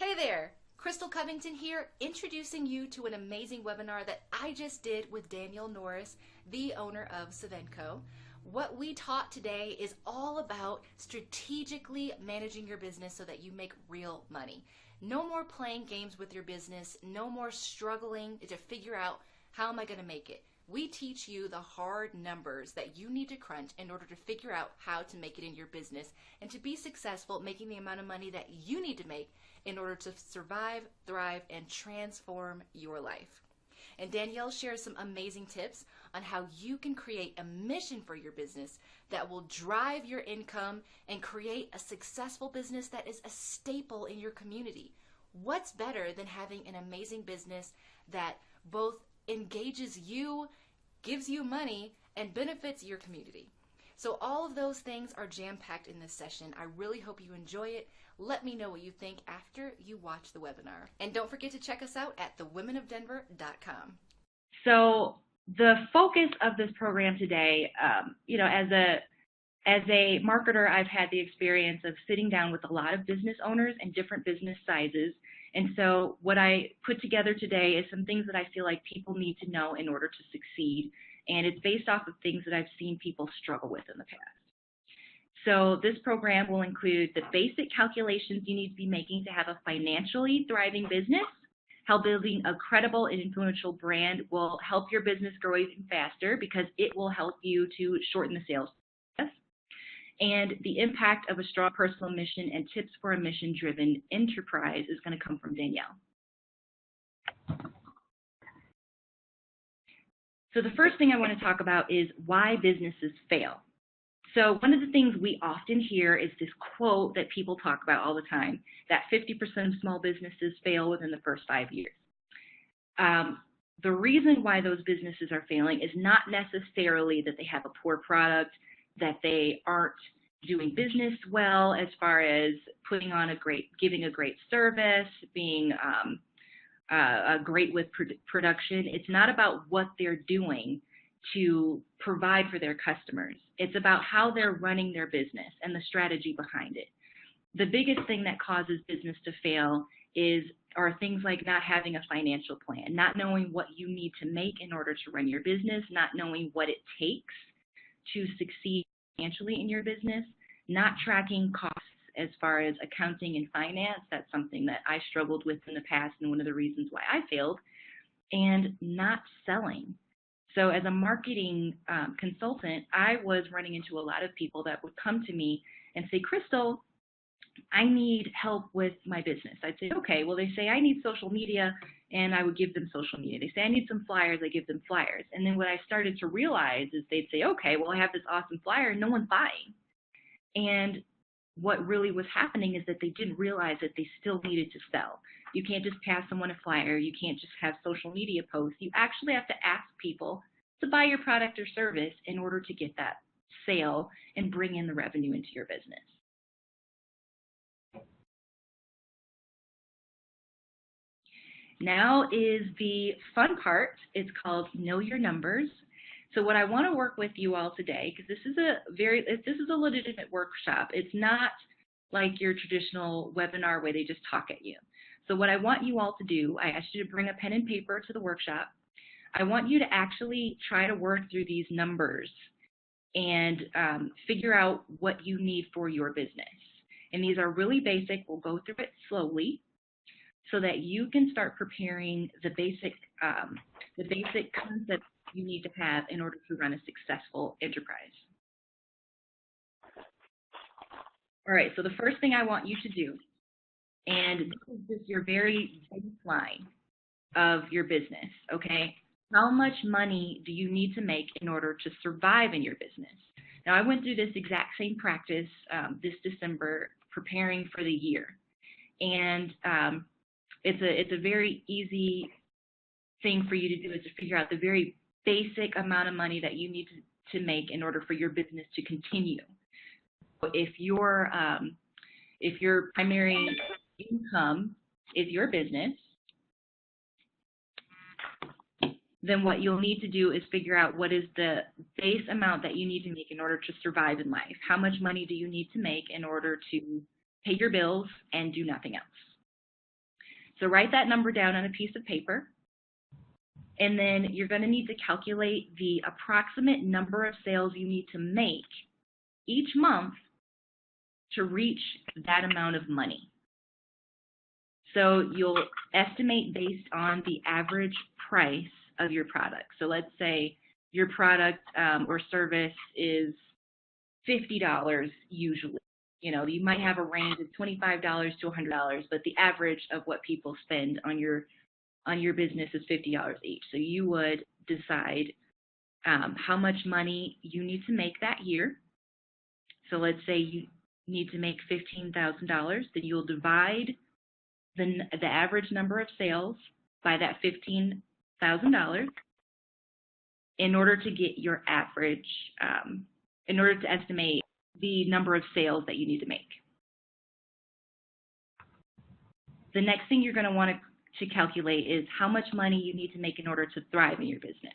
Hey there, Crystal Covington here, introducing you to an amazing webinar that I just did with Danielle Norris, the owner of Savenco. What we taught today is all about strategically managing your business so that you make real money. No more playing games with your business, no more struggling to figure out how am I going to make it. We teach you the hard numbers that you need to crunch in order to figure out how to make it in your business and to be successful making the amount of money that you need to make in order to survive, thrive, and transform your life. And Danielle shares some amazing tips on how you can create a mission for your business that will drive your income and create a successful business that is a staple in your community. What's better than having an amazing business that both engages you, gives you money, and benefits your community? So all of those things are jam-packed in this session. I really hope you enjoy it. Let me know what you think after you watch the webinar. And don't forget to check us out at thewomenofdenver.com. So the focus of this program today, as a marketer, I've had the experience of sitting down with a lot of business owners and different business sizes. And so what I put together today is some things that I feel like people need to know in order to succeed. And it's based off of things that I've seen people struggle with in the past. So this program will include the basic calculations you need to be making to have a financially thriving business, how building a credible and influential brand will help your business grow even faster because it will help you to shorten the sales process, and the impact of a strong personal mission and tips for a mission-driven enterprise is going to come from Danielle. So the first thing I want to talk about is why businesses fail. So one of the things we often hear is this quote that people talk about all the time, that 50% of small businesses fail within the first 5 years. The reason why those businesses are failing is not necessarily that they have a poor product, that they aren't doing business well as far as giving a great service, being great with production. It's not about what they're doing to provide for their customers. It's about how they're running their business and the strategy behind it. The biggest thing that causes business to fail are things like not having a financial plan, not knowing what you need to make in order to run your business, not knowing what it takes to succeed financially in your business, not tracking costs as far as accounting and finance. That's something that I struggled with in the past and one of the reasons why I failed, and not selling. So as a marketing consultant, I was running into a lot of people that would come to me and say, Crystal, I need help with my business. I'd say, okay, well, they say I need social media, and I would give them social media. They say I need some flyers, I give them flyers. And then what I started to realize is they'd say, okay, well, I have this awesome flyer, and no one's buying. And what really was happening is that they didn't realize that they still needed to sell. You can't just pass someone a flyer. You can't just have social media posts. You actually have to ask people to buy your product or service in order to get that sale and bring in the revenue into your business. Now is the fun part. It's called Know Your Numbers. So what I want to work with you all today, because this is a legitimate workshop. It's not like your traditional webinar where they just talk at you. So what I want you all to do, I asked you to bring a pen and paper to the workshop. I want you to actually try to work through these numbers and figure out what you need for your business. And these are really basic. We'll go through it slowly so that you can start preparing the basic concepts you need to have in order to run a successful enterprise. All right, so the first thing I want you to do, and this is just your very baseline of your business, okay? How much money do you need to make in order to survive in your business? Now, I went through this exact same practice this December preparing for the year. And it's a very easy thing for you to do is to figure out the very basic amount of money that you need to make in order for your business to continue. If your primary income is your business, then what you'll need to do is figure out what is the base amount that you need to make in order to survive in life. How much money do you need to make in order to pay your bills and do nothing else? So write that number down on a piece of paper. And then you're going to need to calculate the approximate number of sales you need to make each month to reach that amount of money. So you'll estimate based on the average price of your product. So let's say your product or service is $50 usually. You know, you might have a range of $25 to $100, but the average of what people spend on your business is $50 each. So you would decide how much money you need to make that year. So let's say you need to make $15,000, then you'll divide the average number of sales by that $15,000 in order to get your average, in order to estimate the number of sales that you need to make. The next thing you're going to want to calculate is how much money you need to make in order to thrive in your business.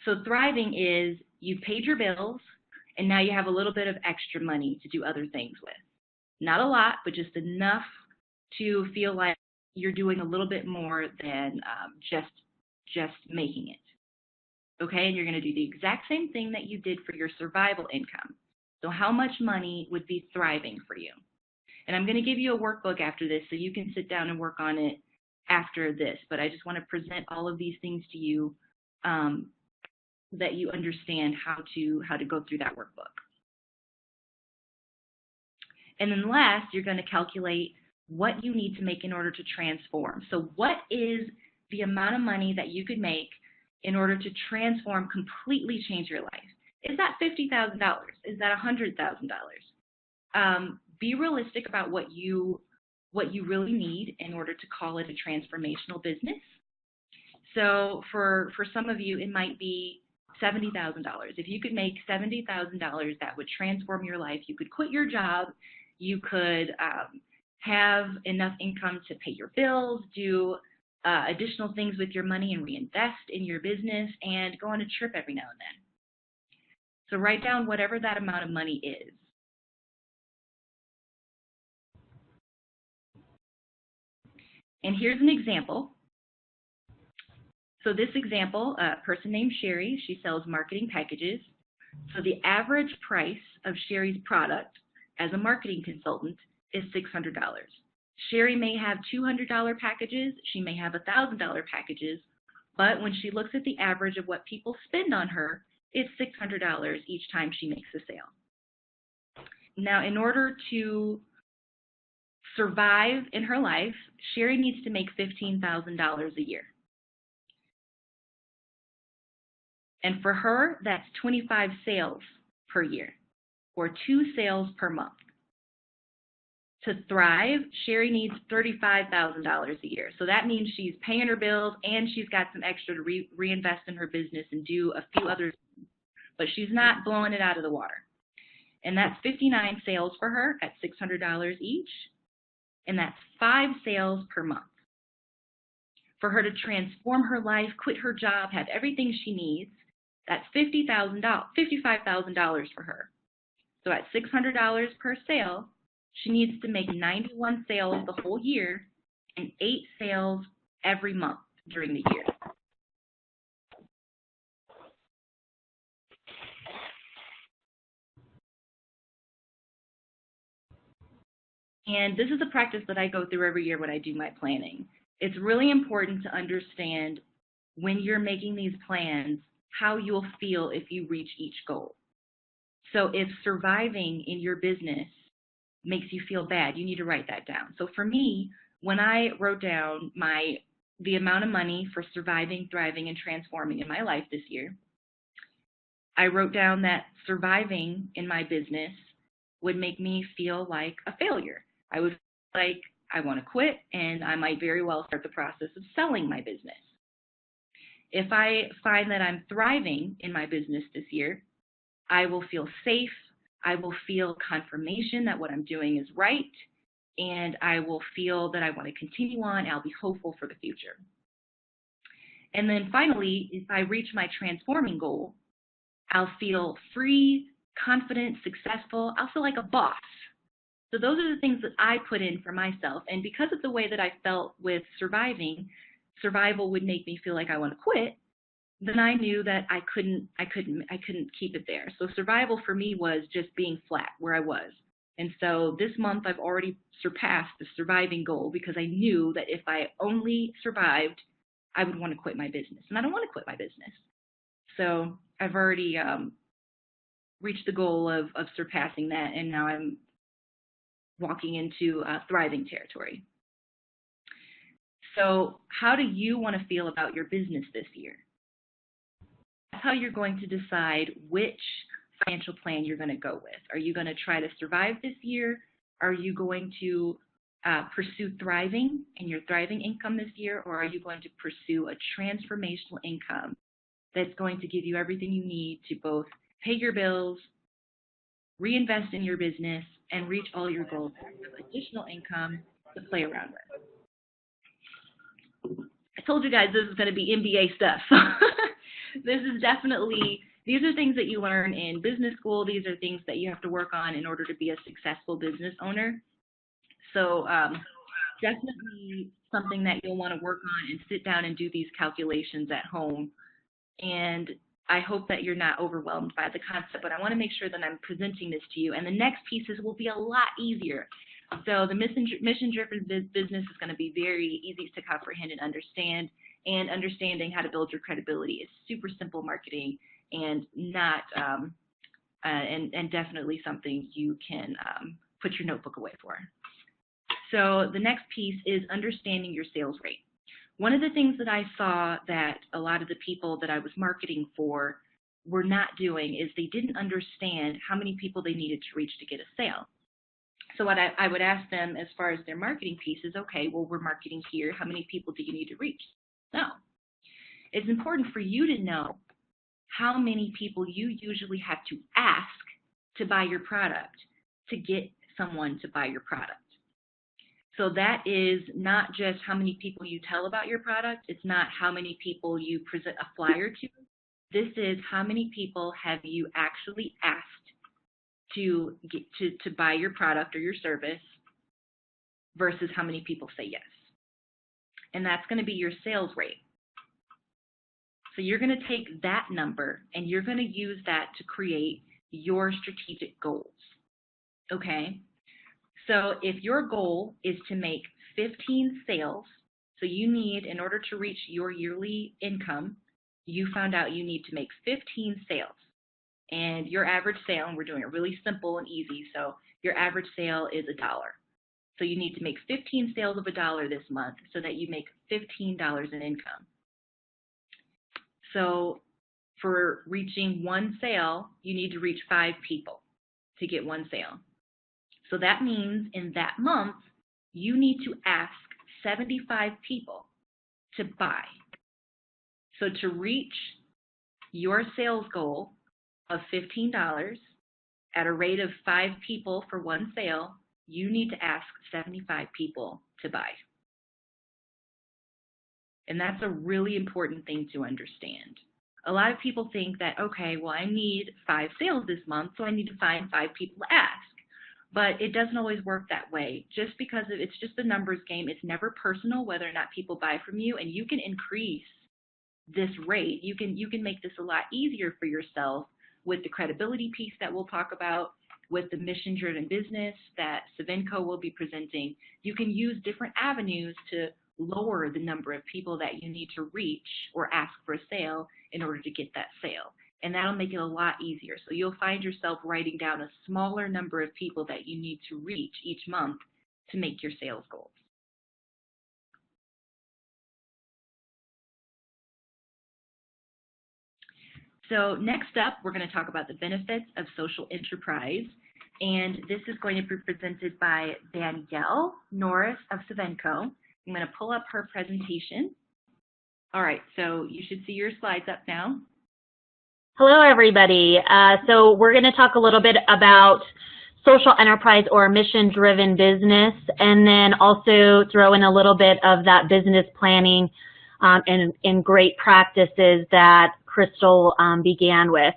So thriving is you've paid your bills and now you have a little bit of extra money to do other things with. Not a lot, but just enough to feel like you're doing a little bit more than just making it. Okay, and you're going to do the exact same thing that you did for your survival income. So how much money would be thriving for you? And I'm going to give you a workbook after this so you can sit down and work on it after this. But I just want to present all of these things to you so that you understand how to go through that workbook. And then last, you're going to calculate what you need to make in order to transform. So what is the amount of money that you could make in order to transform, completely change your life? Is that $50,000? Is that $100,000? Be realistic about what you really need in order to call it a transformational business. So for some of you, it might be $70,000. If you could make $70,000, that would transform your life. You could quit your job. You could have enough income to pay your bills, do additional things with your money and reinvest in your business, and go on a trip every now and then. So write down whatever that amount of money is. And here's an example. So this example, a person named Sherry, she sells marketing packages. So the average price of Sherry's product as a marketing consultant is $600. Sherry may have $200 packages, she may have $1,000 packages, but when she looks at the average of what people spend on her, it's $600 each time she makes a sale. Now, in order to survive in her life, Sherry needs to make $15,000 a year. And for her, that's 25 sales per year, or 2 sales per month. To thrive, Sherry needs $35,000 a year. So that means she's paying her bills and she's got some extra to reinvest in her business and do a few other things. But she's not blowing it out of the water. And that's 59 sales for her at $600 each. And that's 5 sales per month. For her to transform her life, quit her job, have everything she needs, that's $55,000 for her. So at $600 per sale, she needs to make 91 sales the whole year and 8 sales every month during the year. And this is a practice that I go through every year when I do my planning. It's really important to understand when you're making these plans how you'll feel if you reach each goal. So if surviving in your business makes you feel bad, you need to write that down. So for me, when I wrote down the amount of money for surviving, thriving, and transforming in my life this year, I wrote down that surviving in my business would make me feel like a failure. I would feel like I want to quit, and I might very well start the process of selling my business. If I find that I'm thriving in my business this year, I will feel safe, I will feel confirmation that what I'm doing is right, and I will feel that I want to continue on. I'll be hopeful for the future. And then finally, if I reach my transforming goal, I'll feel free, confident, successful. I'll feel like a boss. So those are the things that I put in for myself. And because of the way that I felt with surviving, survival would make me feel like I want to quit, then I knew that I couldn't keep it there. So survival for me was just being flat where I was. And so this month I've already surpassed the surviving goal because I knew that if I only survived, I would want to quit my business. And I don't want to quit my business. So I've already reached the goal of surpassing that, and now I'm walking into thriving territory. So how do you want to feel about your business this year? That's how you're going to decide which financial plan you're going to go with. Are you going to try to survive this year? Are you going to pursue thriving and your thriving income this year? Or are you going to pursue a transformational income that's going to give you everything you need to both pay your bills, reinvest in your business, and reach all your goals with additional income to play around with? I told you guys this is going to be MBA stuff. This is definitely, these are things that you learn in business school. These are things that you have to work on in order to be a successful business owner. So definitely something that you'll want to work on and sit down and do these calculations at home. And I hope that you're not overwhelmed by the concept, but I want to make sure that I'm presenting this to you. And the next pieces will be a lot easier. So the mission-driven business is going to be very easy to comprehend and understand. And understanding how to build your credibility is super simple marketing and not and definitely something you can put your notebook away for. So the next piece is understanding your sales rate. One of the things that I saw that a lot of the people that I was marketing for were not doing is they didn't understand how many people they needed to reach to get a sale. So what I would ask them as far as their marketing piece is, okay, well, we're marketing here. How many people do you need to reach? No. It's important for you to know how many people you usually have to ask to buy your product to get someone to buy your product. So that is not just how many people you tell about your product. It's not how many people you present a flyer to. This is how many people have you actually asked to get to buy your product or your service versus how many people say yes. And that's going to be your sales rate. So you're going to take that number and you're going to use that to create your strategic goals. Okay? So if your goal is to make 15 sales, so you need, in order to reach your yearly income, you found out you need to make 15 sales. And your average sale, and we're doing it really simple and easy, so your average sale is $1. So you need to make 15 sales of $1 this month so that you make $15 in income. So for reaching one sale, you need to reach 5 people to get one sale. So that means in that month, you need to ask 75 people to buy. So to reach your sales goal of $15 at a rate of 5 people for one sale, you need to ask 75 people to buy. And that's a really important thing to understand. A lot of people think that, okay, well, I need 5 sales this month, so I need to find 5 people to ask. But it doesn't always work that way. Just because it's just a numbers game, it's never personal whether or not people buy from you, and you can increase this rate. You can make this a lot easier for yourself with the credibility piece that we'll talk about, with the mission-driven business that Savenco will be presenting. You can use different avenues to lower the number of people that you need to reach or ask for a sale in order to get that sale. And that'll make it a lot easier. So you'll find yourself writing down a smaller number of people that you need to reach each month to make your sales goals. So next up, we're going to talk about the benefits of social enterprise. And this is going to be presented by Danielle Norris of Savenco. I'm going to pull up her presentation. All right, so you should see your slides up now. Hello, everybody. So we're going to talk a little bit about social enterprise or mission-driven business, and then also throw in a little bit of that business planning and great practices that Crystal began with.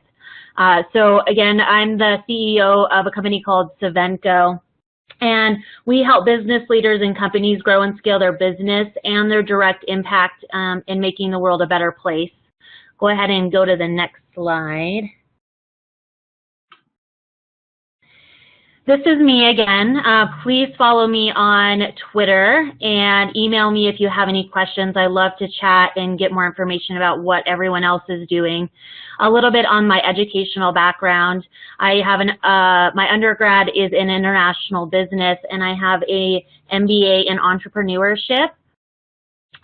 So again, I'm the CEO of a company called Savenco, And we help business leaders and companies grow and scale their business and their direct impact in making the world a better place. Go ahead and go to the next slide. This is me again. Please follow me on Twitter and email me if you have any questions. I love to chat and get more information about what everyone else is doing. A little bit on my educational background. I have my undergrad is in international business, and I have a MBA in entrepreneurship.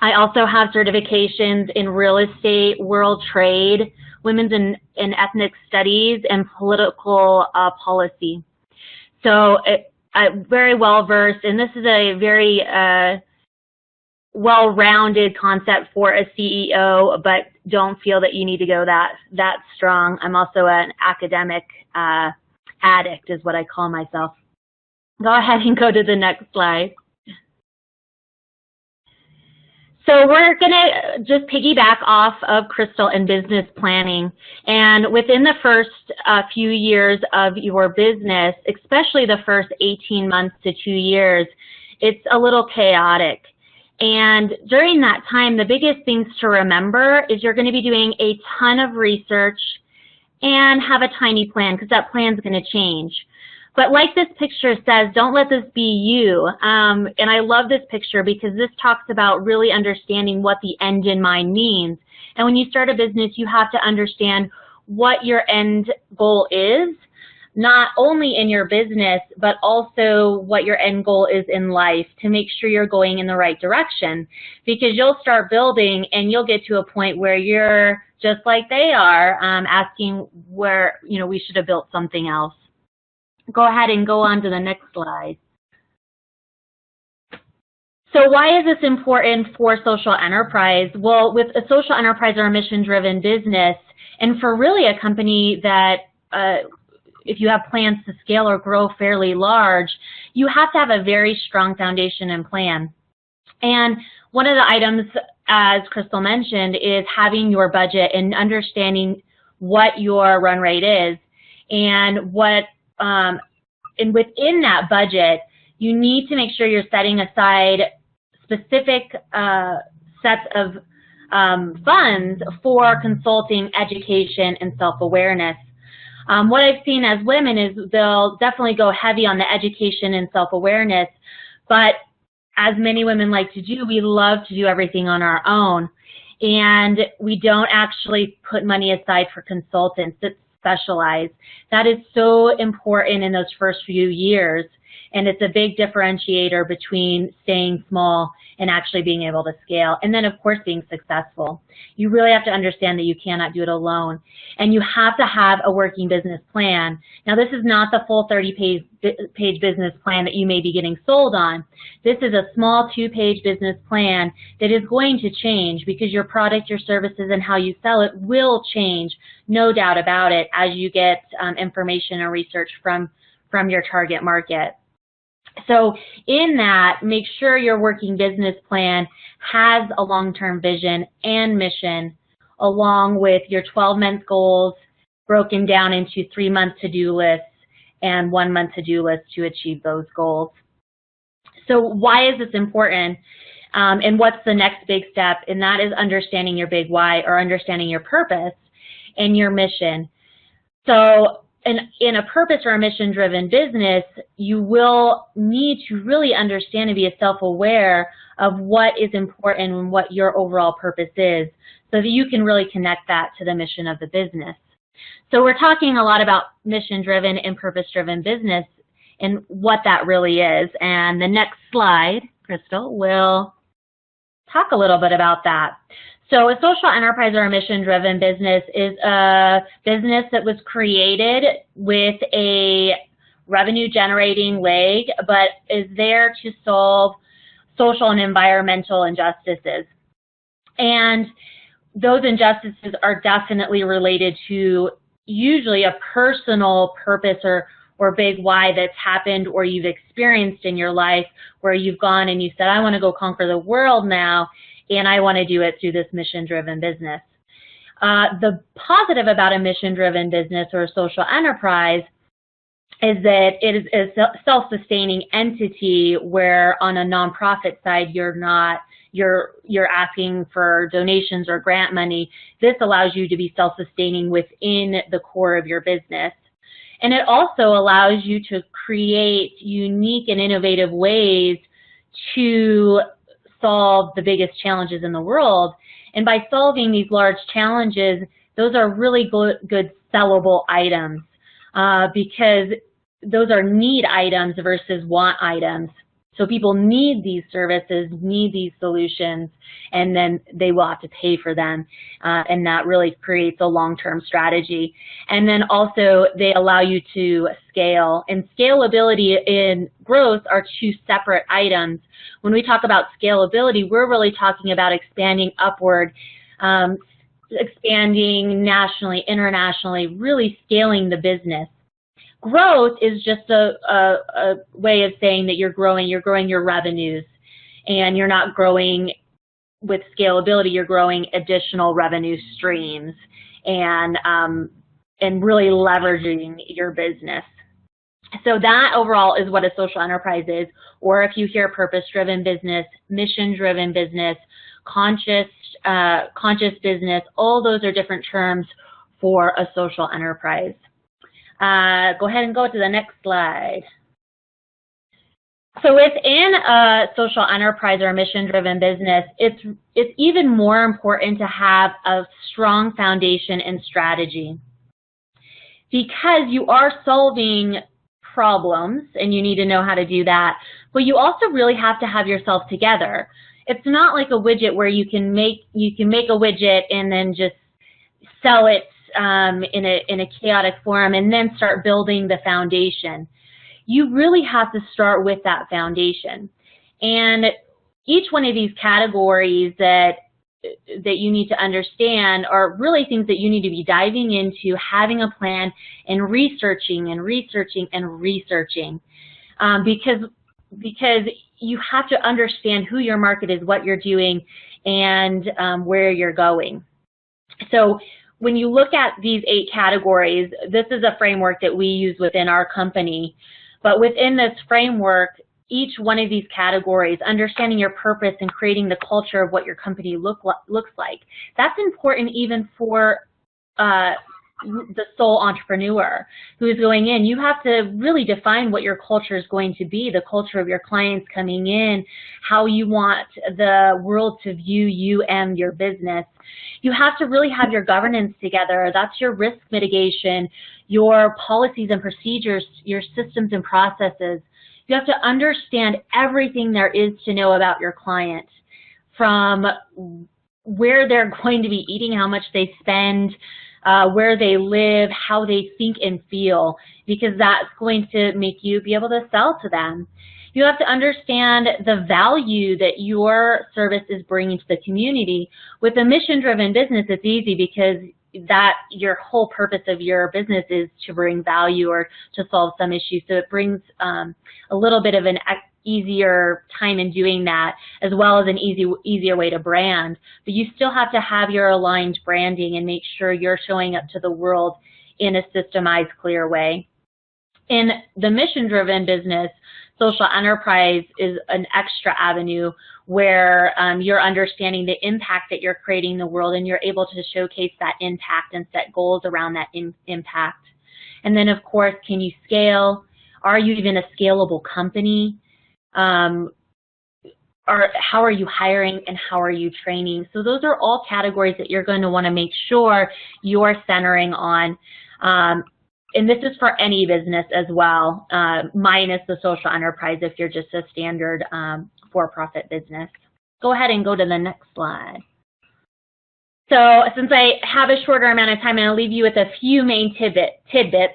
I also have certifications in real estate, world trade, women's and ethnic studies, and political policy. So I'm very well versed, and this is a very well-rounded concept for a CEO, but don't feel that you need to go that strong. I'm also an academic addict is what I call myself. Go ahead and go to the next slide. So we're going to just piggyback off of Crystal and business planning. And within the first few years of your business, especially the first 18 months to 2 years, it's a little chaotic. And during that time, the biggest things to remember is you're going to be doing a ton of research and have a tiny plan, because that plan's going to change. But like this picture says, don't let this be you. And I love this picture because this talks about really understanding what the end in mind means. And when you start a business, you have to understand what your end goal is, not only in your business, but also what your end goal is in life, to make sure you're going in the right direction. Because you'll start building and you'll get to a point where you're just like they are, asking where, we should have built something else. Go ahead and go on to the next slide. So why is this important for social enterprise? Well, with a social enterprise or a mission-driven business, and for really a company that if you have plans to scale or grow fairly large, you have to have a very strong foundation and plan. And one of the items, as Crystal mentioned, is having your budget and understanding what your run rate is and what and within that budget, you need to make sure you're setting aside specific sets of funds for consulting, education, and self-awareness. What I've seen as women is they'll definitely go heavy on the education and self-awareness, but as many women like to do, we love to do everything on our own, and we don't actually put money aside for consultants that specialize. That is so important in those first few years, and it's a big differentiator between staying small and actually being able to scale, and then of course being successful. You really have to understand that you cannot do it alone, and you have to have a working business plan. Now, this is not the full 30-page business plan that you may be getting sold on. This is a small 2-page business plan that is going to change because your product, your services, and how you sell it will change, no doubt about it, as you get information and research from your target market. So in that, make sure your working business plan has a long-term vision and mission, along with your 12-month goals broken down into 3-month to-do lists and 1-month to-do lists to achieve those goals. So why is this important? And what's the next big step? And that is understanding your big why, or understanding your purpose and your mission. So in a purpose or a mission-driven business, you will need to really understand and be self-aware of what is important and what your overall purpose is, so that you can really connect that to the mission of the business. So we're talking a lot about mission-driven and purpose-driven business and what that really is. And the next slide, Crystal, will talk a little bit about that. So a social enterprise or a mission-driven business is a business that was created with a revenue-generating leg, but is there to solve social and environmental injustices. And those injustices are definitely related to usually a personal purpose or big why that's happened or you've experienced in your life, where you've gone and you said, I want to go conquer the world now, and I want to do it through this mission-driven business. The positive about a mission-driven business or a social enterprise is that it is a self-sustaining entity where on a nonprofit side you're asking for donations or grant money. This allows you to be self-sustaining within the core of your business. And it also allows you to create unique and innovative ways to solve the biggest challenges in the world. And by solving these large challenges, those are really good sellable items because those are need items versus want items. So people need these services, need these solutions, and then they will have to pay for them. And that really creates a long-term strategy. And then also they allow you to scale. And scalability and growth are two separate items. When we talk about scalability, we're really talking about expanding upward, expanding nationally, internationally, really scaling the business. Growth is just a way of saying that you're growing your revenues, and you're not growing with scalability, you're growing additional revenue streams and really leveraging your business. So that overall is what a social enterprise is, or if you hear purpose-driven business, mission-driven business, conscious business, all those are different terms for a social enterprise. Go ahead and go to the next slide. So within a social enterprise or a mission-driven business, it's even more important to have a strong foundation and strategy, because you are solving problems and you need to know how to do that, but you also really have to have yourself together. It's not like a widget where you can make a widget and then just sell it in a chaotic form and then start building the foundation. You really have to start with that foundation. And each one of these categories that you need to understand are really things that you need to be diving into, having a plan, and researching and researching and researching. Because you have to understand who your market is, what you're doing, and where you're going. So when you look at these 8 categories, this is a framework that we use within our company. But within this framework, each one of these categories, understanding your purpose and creating the culture of what your company looks like, that's important even for the sole entrepreneur who is going in. You have to really define what your culture is going to be, the culture of your clients coming in, how you want the world to view you and your business. You have to really have your governance together. That's your risk mitigation, your policies and procedures, your systems and processes. You have to understand everything there is to know about your client, from where they're going to be eating, how much they spend, where they live, how they think and feel, because that's going to make you be able to sell to them. You have to understand the value that your service is bringing to the community. With a mission-driven business, it's easy because your whole purpose of your business is to bring value or to solve some issue. So it brings a little bit of an easier time in doing that, as well as an easier way to brand. But you still have to have your aligned branding and make sure you're showing up to the world in a systemized, clear way. In the mission-driven business, social enterprise is an extra avenue where you're understanding the impact that you're creating in the world, and you're able to showcase that impact and set goals around that impact. And then, of course, can you scale? Are you even a scalable company? How are you hiring, and how are you training? So those are all categories that you're going to want to make sure you're centering on. And this is for any business as well, minus the social enterprise if you're just a standard for-profit business. Go ahead and go to the next slide. So since I have a shorter amount of time, I'm going to leave you with a few main tidbits.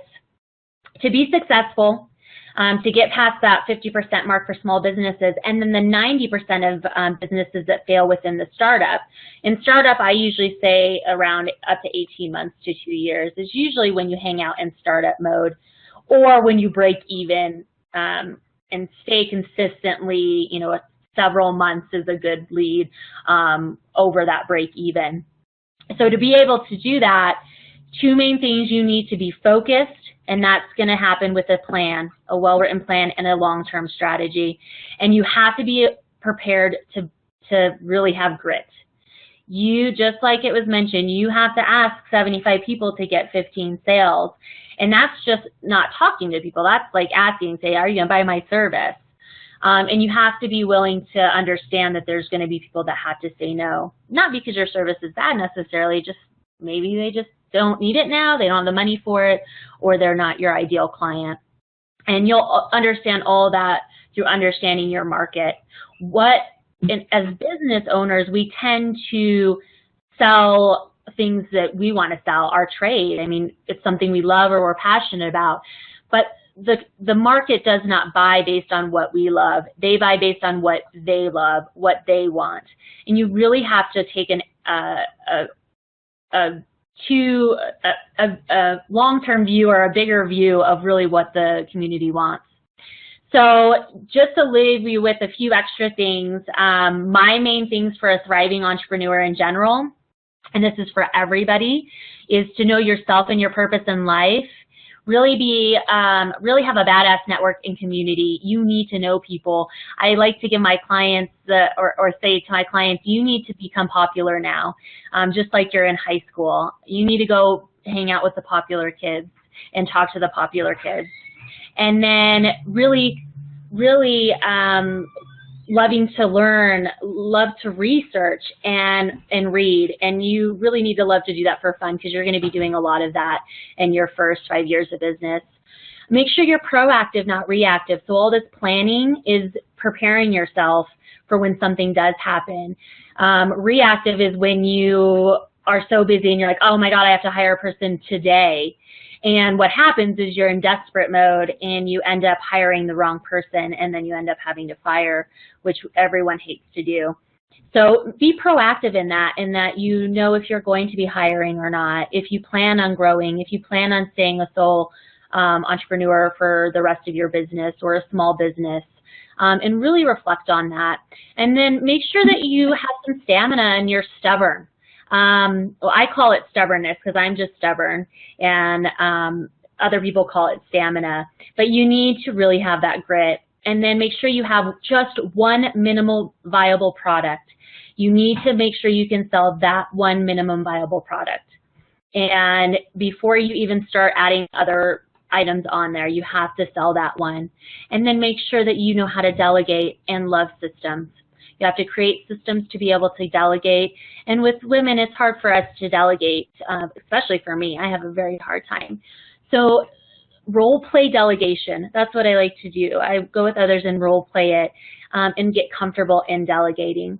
To be successful, to get past that 50% mark for small businesses, and then the 90% of businesses that fail within the startup. In startup, I usually say around up to 18 months to 2 years is usually when you hang out in startup mode, or when you break even and stay consistently, several months is a good lead over that break even. So to be able to do that, Two main things: you need to be focused, and that's going to happen with a plan, a well-written plan and a long-term strategy. And you have to be prepared to really have grit. You, just like it was mentioned, you have to ask 75 people to get 15 sales. And that's just not talking to people. That's like asking, say, are you going to buy my service? And you have to be willing to understand that there's going to be people that have to say no. Not because your service is bad necessarily, just maybe they just don't need it now, they don't have the money for it, or they're not your ideal client. And you'll understand all that through understanding your market. As business owners, we tend to sell things that we want to sell, our trade. I mean, it's something we love or we're passionate about. But the market does not buy based on what we love. They buy based on what they love, what they want. And you really have to take a long-term view or a bigger view of really what the community wants. So just to leave you with a few extra things, my main things for a thriving entrepreneur in general, and this is for everybody, is to know yourself and your purpose in life. Really have a badass network and community. You need to know people. I like to give my clients, or say to my clients, you need to become popular now, just like you're in high school. You need to go hang out with the popular kids and talk to the popular kids. And then really loving to learn, love to research and read. And you really need to love to do that for fun, because you're going to be doing a lot of that in your first 5 years of business. Make sure you're proactive, not reactive. So all this planning is preparing yourself for when something does happen. Reactive is when you are so busy and you're like, oh my God, I have to hire a person today. And what happens is you're in desperate mode and you end up hiring the wrong person, and then you end up having to fire, which everyone hates to do. So be proactive in that you know if you're going to be hiring or not, if you plan on growing, if you plan on staying a sole entrepreneur for the rest of your business or a small business, and really reflect on that. And then make sure that you have some stamina and you're stubborn. Well, I call it stubbornness because I'm just stubborn, and other people call it stamina. But you need to really have that grit. And then make sure you have just one minimal viable product. You need to make sure you can sell that one minimum viable product. And before you even start adding other items on there, you have to sell that one. And then make sure that you know how to delegate and love systems. You have to create systems to be able to delegate. And with women, it's hard for us to delegate, especially for me. I have a very hard time. So role play delegation, that's what I like to do. I go with others and role play it and get comfortable in delegating.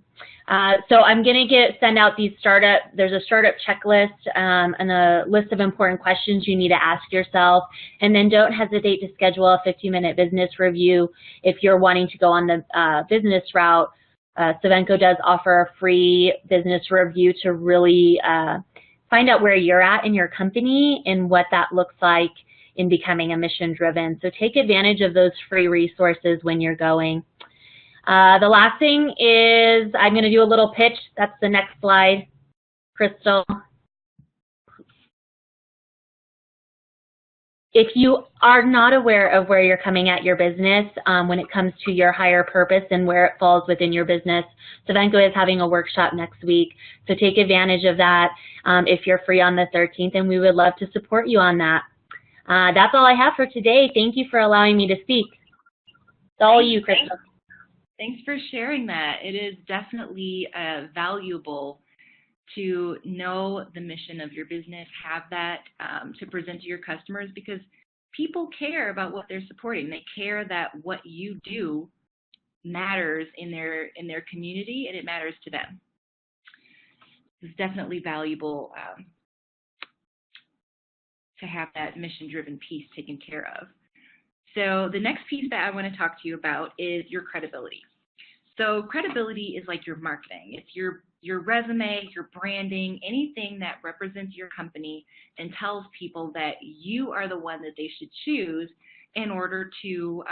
So I'm going to send out these there's a startup checklist and a list of important questions you need to ask yourself. And then don't hesitate to schedule a 15-minute business review if you're wanting to go on the business route. Sovenco does offer a free business review to really find out where you're at in your company and what that looks like in becoming a mission-driven. So take advantage of those free resources when you're going. The last thing is I'm going to do a little pitch. That's the next slide, Crystal. If you are not aware of where you're coming at your business when it comes to your higher purpose and where it falls within your business, Sovenco is having a workshop next week. So take advantage of that if you're free on the 13th, and we would love to support you on that. That's all I have for today. Thank you for allowing me to speak. It's all you, Crystal. Thanks for sharing that. It is definitely valuable to know the mission of your business, have that to present to your customers, because people care about what they're supporting. They care that what you do matters in their community, and it matters to them. It's definitely valuable to have that mission-driven piece taken care of. So the next piece that I want to talk to you about is your credibility. So credibility is like your marketing. It's your resume, your branding, anything that represents your company and tells people that you are the one that they should choose in order to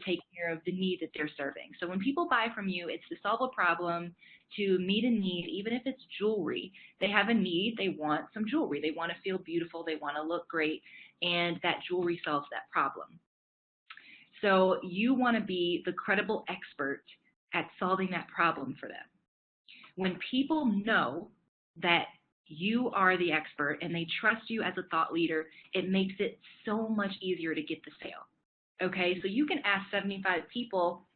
take care of the need that they're serving. So when people buy from you, it's to solve a problem, to meet a need, even if it's jewelry. They have a need, they want some jewelry, they want to feel beautiful, they want to look great, and that jewelry solves that problem. So you want to be the credible expert at solving that problem for them. When people know that you are the expert and they trust you as a thought leader, it makes it so much easier to get the sale. Okay, so you can ask 75 people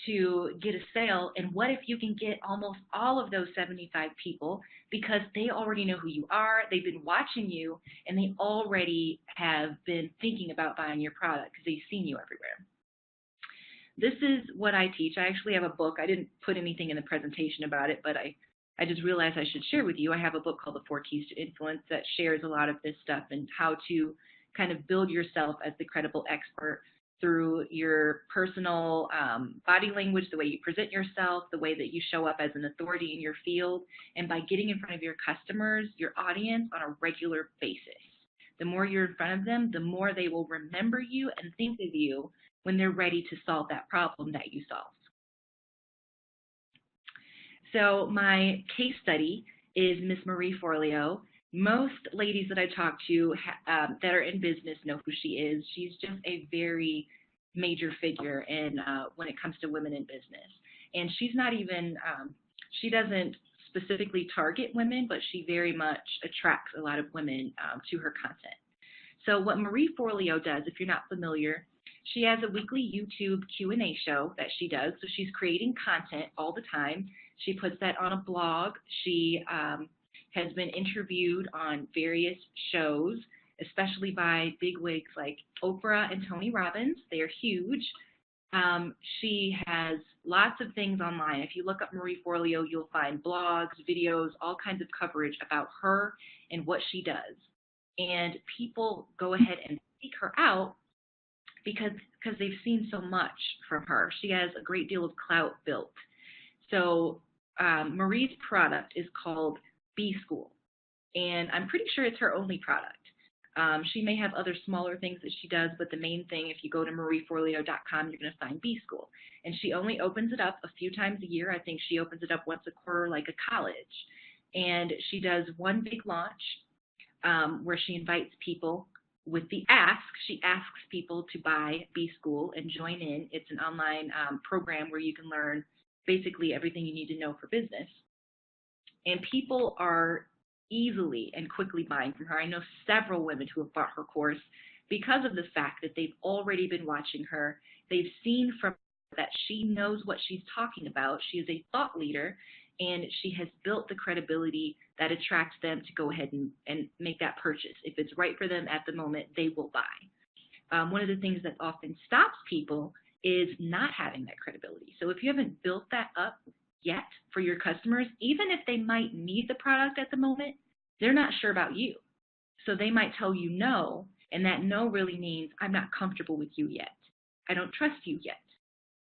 to get a sale, and what if you can get almost all of those 75 people because they already know who you are, they've been watching you, and they already have been thinking about buying your product because they've seen you everywhere. This is what I teach. I actually have a book. I didn't put anything in the presentation about it, but I just realized I should share with you. I have a book called The 4 Keys to Influence that shares a lot of this stuff and how to kind of build yourself as the credible expert through your personal body language, the way you present yourself, the way that you show up as an authority in your field, and by getting in front of your customers, your audience, on a regular basis. The more you're in front of them, the more they will remember you and think of you when they're ready to solve that problem that you solved. So my case study is Miss Marie Forleo. Most ladies that I talk to that are in business know who she is. She's just a very major figure in when it comes to women in business. And she's not even, she doesn't specifically target women, but she very much attracts a lot of women to her content. So what Marie Forleo does, if you're not familiar, she has a weekly YouTube Q&A show that she does. So she's creating content all the time. She puts that on a blog. She has been interviewed on various shows, especially by bigwigs like Oprah and Tony Robbins. They are huge. She has lots of things online. If you look up Marie Forleo, you'll find blogs, videos, all kinds of coverage about her and what she does. And people go ahead and seek her out because they've seen so much from her. She has a great deal of clout built. So Marie's product is called B-School, and I'm pretty sure it's her only product. She may have other smaller things that she does, but the main thing, if you go to marieforleo.com, you're going to find B-School. And she only opens it up a few times a year. I think she opens it up once a quarter like a college. And she does one big launch where she invites people with the ask. She asks people to buy B-School and join in. It's an online program where you can learn basically everything you need to know for business. And people are easily and quickly buying from her. I know several women who have bought her course because of the fact that they've already been watching her. They've seen from her that she knows what she's talking about. She is a thought leader, and she has built the credibility that attracts them to go ahead and make that purchase. If it's right for them at the moment, they will buy. One of the things that often stops people is not having that credibility. So if you haven't built that up yet for your customers, even if they might need the product at the moment, they're not sure about you. So they might tell you no, and that no really means I'm not comfortable with you yet. I don't trust you yet.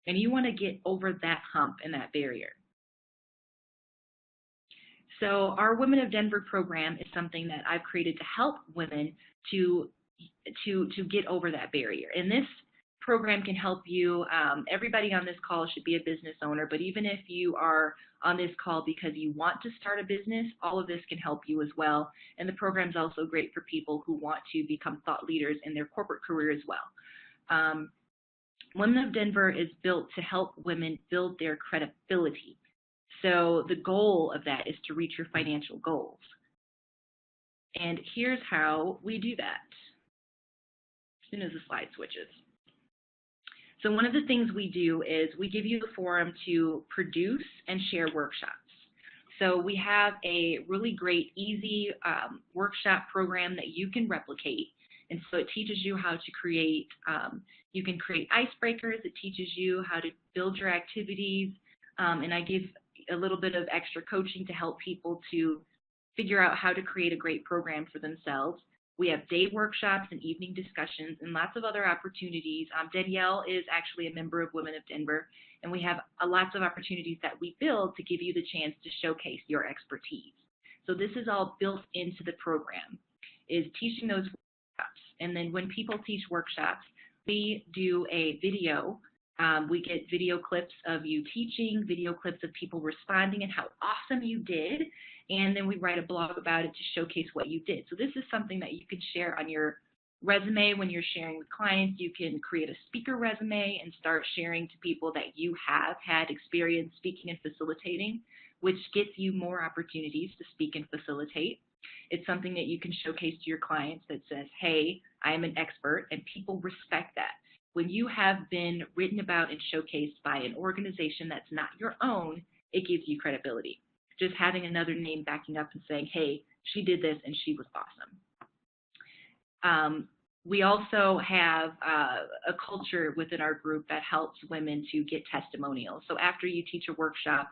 And you want to get over that hump and that barrier. So our Women of Denver program is something that I've created to help women to get over that barrier. And this program can help you. Everybody on this call should be a business owner, but even if you are on this call because you want to start a business, all of this can help you as well. And the program is also great for people who want to become thought leaders in their corporate career as well. Women of Denver is built to help women build their credibility. So the goal of that is to reach your financial goals. And here's how we do that as soon as the slide switches. So one of the things we do is we give you the forum to produce and share workshops. So we have a really great, easy workshop program that you can replicate. And so it teaches you how to create, you can create icebreakers. It teaches you how to build your activities. And I give a little bit of extra coaching to help people to figure out how to create a great program for themselves. We have day workshops and evening discussions and lots of other opportunities. Danielle is actually a member of Women of Denver, and we have lots of opportunities that we build to give you the chance to showcase your expertise. So this is all built into the program, is teaching those workshops. And then when people teach workshops, we do a video. We get video clips of you teaching, video clips of people responding and how awesome you did, and then we write a blog about it to showcase what you did. So this is something that you can share on your resume when you're sharing with clients. You can create a speaker resume and start sharing to people that you have had experience speaking and facilitating, which gets you more opportunities to speak and facilitate. It's something that you can showcase to your clients that says, hey, I am an expert, and people respect that. When you have been written about and showcased by an organization that's not your own, it gives you credibility. Just having another name backing up and saying, hey, she did this and she was awesome. We also have a culture within our group that helps women to get testimonials. So after you teach a workshop,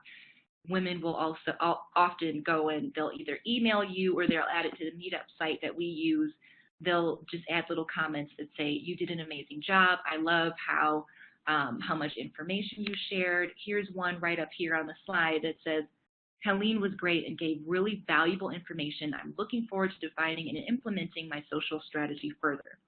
women will also often go and they'll either email you or they'll add it to the Meetup site that we use. They'll just add little comments that say, you did an amazing job. I love how much information you shared. Here's one right up here on the slide that says, Helene was great and gave really valuable information. I'm looking forward to defining and implementing my social strategy further.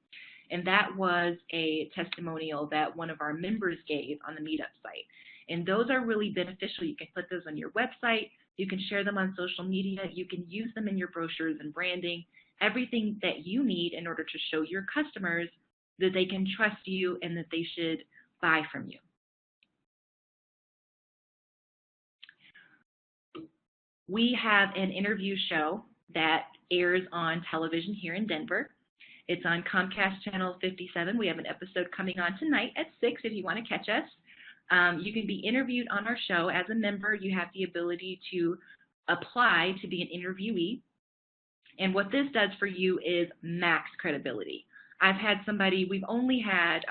And that was a testimonial that one of our members gave on the Meetup site. And those are really beneficial. You can put those on your website. You can share them on social media. You can use them in your brochures and branding, everything that you need in order to show your customers that they can trust you and that they should buy from you. We have an interview show that airs on television here in Denver. It's on Comcast Channel 57. We have an episode coming on tonight at 6 if you want to catch us. You can be interviewed on our show. As a member, you have the ability to apply to be an interviewee. And what this does for you is max credibility. I've had somebody, we've had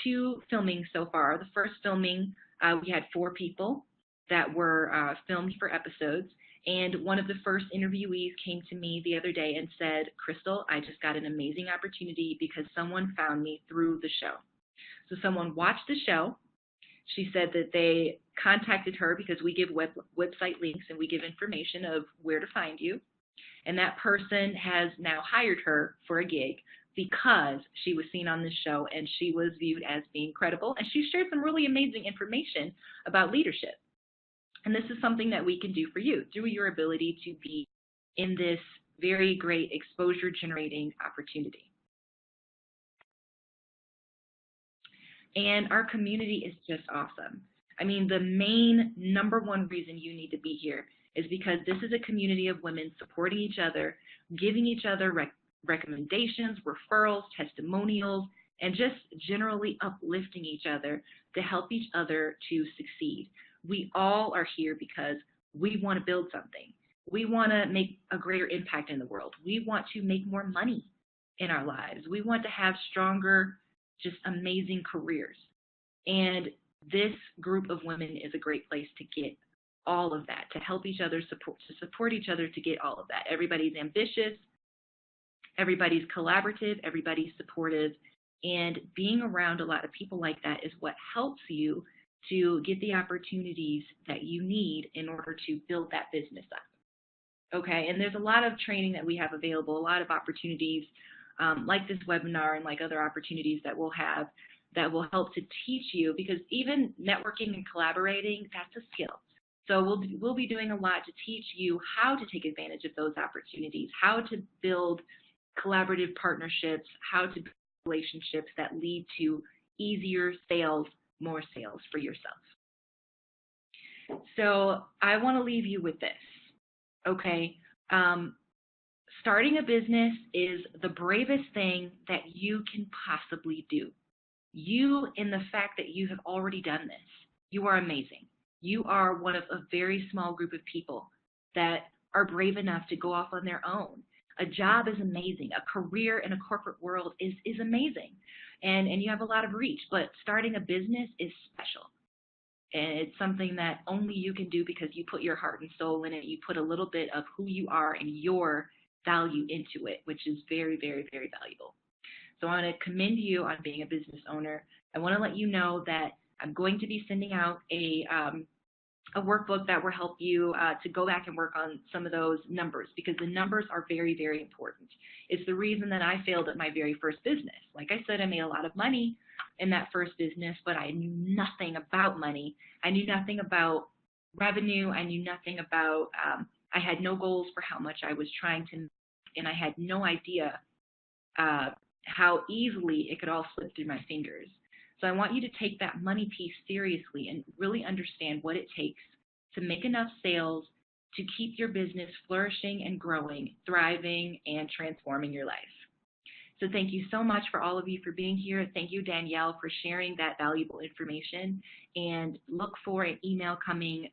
2 filmings so far. The first filming, we had 4 people that were filmed for episodes. And one of the first interviewees came to me the other day and said, Crystal, I just got an amazing opportunity because someone found me through the show. So someone watched the show. She said that they contacted her because we give website links and we give information of where to find you. And that person has now hired her for a gig because she was seen on this show and she was viewed as being credible. And she shared some really amazing information about leadership. And this is something that we can do for you through your ability to be in this very great exposure generating opportunity. And our community is just awesome. I mean, the main #1 reason you need to be here is because this is a community of women supporting each other, giving each other recommendations, referrals, testimonials, and just generally uplifting each other to help each other to succeed. We all are here because we want to build something. We want to make a greater impact in the world. We want to make more money in our lives. We want to have stronger, just amazing careers. And this group of women is a great place to get all of that, to help each other, support each other to get all of that. Everybody's ambitious, everybody's collaborative, everybody's supportive, and being around a lot of people like that is what helps you to get the opportunities that you need in order to build that business up. Okay, and there's a lot of training that we have available, a lot of opportunities like this webinar and like other opportunities that we'll have that will help to teach you, because even networking and collaborating, that's a skill. So we'll be doing a lot to teach you how to take advantage of those opportunities, how to build collaborative partnerships, how to build relationships that lead to easier sales, more sales for yourself. So I want to leave you with this, okay? Starting a business is the bravest thing that you can possibly do. You, in the fact that you have already done this, you are amazing. You are one of a very small group of people that are brave enough to go off on their own. A job is amazing. A career in a corporate world is amazing. And you have a lot of reach, but starting a business is special. And it's something that only you can do because you put your heart and soul in it. You put a little bit of who you are and your value into it, which is very, very, very valuable. So I want to commend you on being a business owner. I want to let you know that I'm going to be sending out a a workbook that will help you to go back and work on some of those numbers, because the numbers are very, very important. It's the reason that I failed at my very first business. Like I said, I made a lot of money in that first business, but I knew nothing about money. I knew nothing about revenue. I knew nothing about, I had no goals for how much I was trying to make, and I had no idea how easily it could all slip through my fingers. So I want you to take that money piece seriously and really understand what it takes to make enough sales to keep your business flourishing and growing, thriving, and transforming your life. So thank you so much for all of you for being here. Thank you, Danielle, for sharing that valuable information. And look for an email coming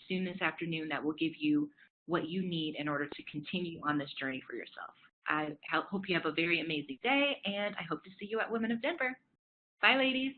soon this afternoon that will give you what you need in order to continue on this journey for yourself. I hope you have a very amazing day, and I hope to see you at Women of Denver. Bye, ladies.